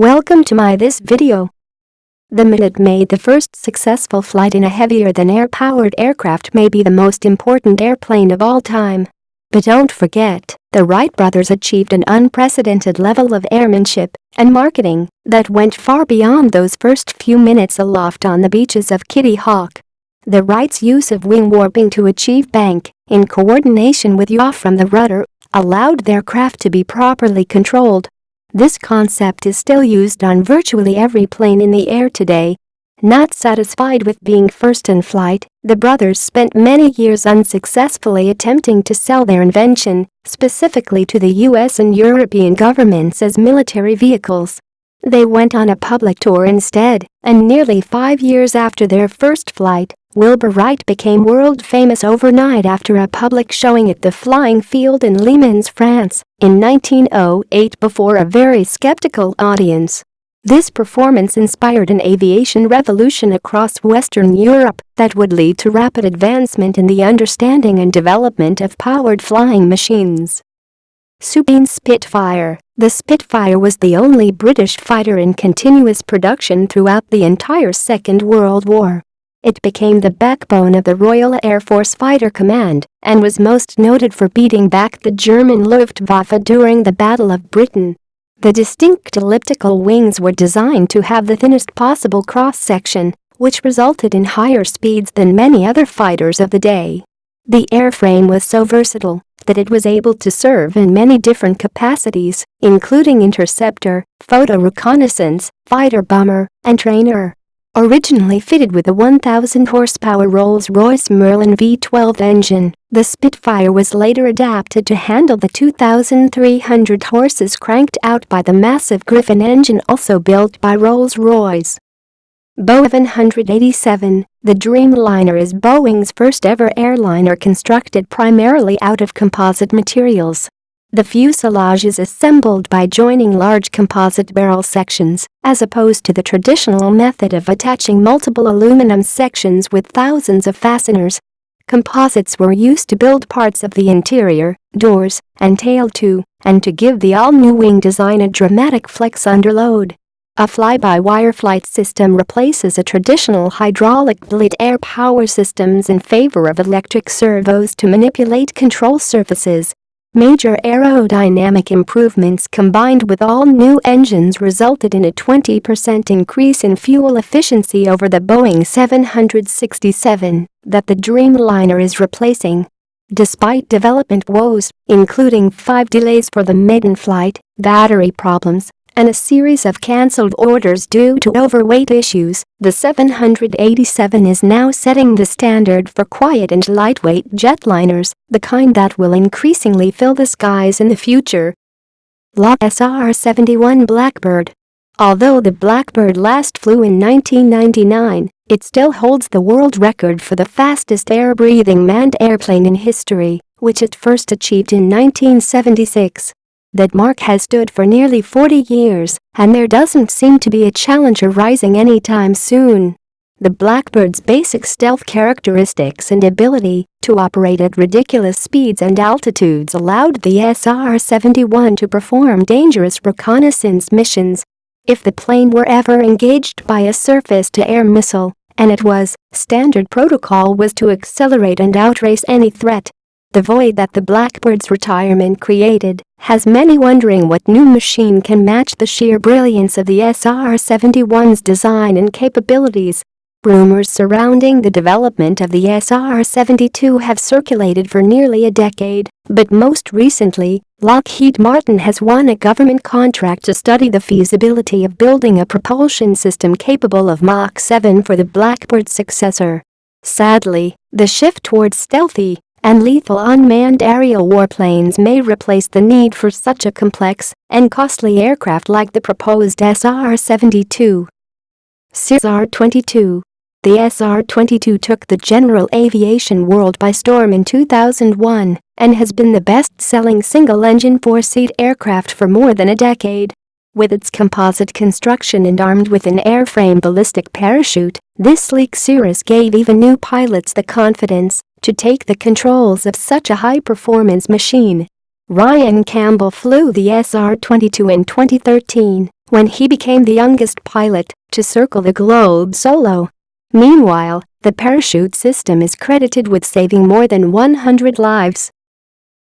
Welcome to this video. The minute made the first successful flight in a heavier-than-air powered aircraft may be the most important airplane of all time. But don't forget, the Wright brothers achieved an unprecedented level of airmanship and marketing that went far beyond those first few minutes aloft on the beaches of Kitty Hawk. The Wrights' use of wing warping to achieve bank, in coordination with yaw from the rudder, allowed their craft to be properly controlled. This concept is still used on virtually every plane in the air today. Not satisfied with being first in flight, the brothers spent many years unsuccessfully attempting to sell their invention, specifically to the US and European governments as military vehicles. They went on a public tour instead, and nearly 5 years after their first flight, Wilbur Wright became world famous overnight after a public showing at the flying field in Le Mans, France, in 1908 before a very skeptical audience. This performance inspired an aviation revolution across Western Europe that would lead to rapid advancement in the understanding and development of powered flying machines. Spitfire. The Spitfire was the only British fighter in continuous production throughout the entire Second World War. It became the backbone of the Royal Air Force Fighter Command and was most noted for beating back the German Luftwaffe during the Battle of Britain. The distinct elliptical wings were designed to have the thinnest possible cross-section, which resulted in higher speeds than many other fighters of the day. The airframe was so versatile that it was able to serve in many different capacities, including interceptor, photo reconnaissance, fighter bomber, and trainer. Originally fitted with a 1,000-horsepower Rolls-Royce Merlin V12 engine, the Spitfire was later adapted to handle the 2,300 horses cranked out by the massive Griffon engine also built by Rolls-Royce. Boeing 787, the Dreamliner is Boeing's first-ever airliner constructed primarily out of composite materials. The fuselage is assembled by joining large composite barrel sections, as opposed to the traditional method of attaching multiple aluminum sections with thousands of fasteners. Composites were used to build parts of the interior, doors, and tail too, and to give the all-new wing design a dramatic flex under load. A fly-by-wire flight system replaces a traditional hydraulic bleed air power systems in favor of electric servos to manipulate control surfaces. Major aerodynamic improvements combined with all new engines resulted in a 20% increase in fuel efficiency over the Boeing 767 that the Dreamliner is replacing. Despite development woes, including 5 delays for the maiden flight, battery problems, and a series of cancelled orders due to overweight issues, the 787 is now setting the standard for quiet and lightweight jetliners, the kind that will increasingly fill the skies in the future. SR71 Blackbird. Although the Blackbird last flew in 1999, it still holds the world record for the fastest air-breathing manned airplane in history, which it first achieved in 1976. That mark has stood for nearly 40 years, and there doesn't seem to be a challenger rising anytime soon. The Blackbird's basic stealth characteristics and ability to operate at ridiculous speeds and altitudes allowed the SR71 to perform dangerous reconnaissance missions. If the plane were ever engaged by a surface-to-air missile, and it was, standard protocol was to accelerate and outrace any threat. The void that the Blackbird's retirement created has many wondering what new machine can match the sheer brilliance of the SR71's design and capabilities. Rumors surrounding the development of the SR72 have circulated for nearly a decade, but most recently, Lockheed Martin has won a government contract to study the feasibility of building a propulsion system capable of Mach 7 for the Blackbird's successor. Sadly, the shift towards stealthy and lethal unmanned aerial warplanes may replace the need for such a complex and costly aircraft like the proposed SR72. SR22. The SR22 took the general aviation world by storm in 2001 and has been the best-selling single-engine four-seat aircraft for more than a decade. With its composite construction and armed with an airframe ballistic parachute, this sleek Cirrus gave even new pilots the confidence to take the controls of such a high-performance machine. Ryan Campbell flew the SR22 in 2013, when he became the youngest pilot to circle the globe solo. Meanwhile, the parachute system is credited with saving more than 100 lives.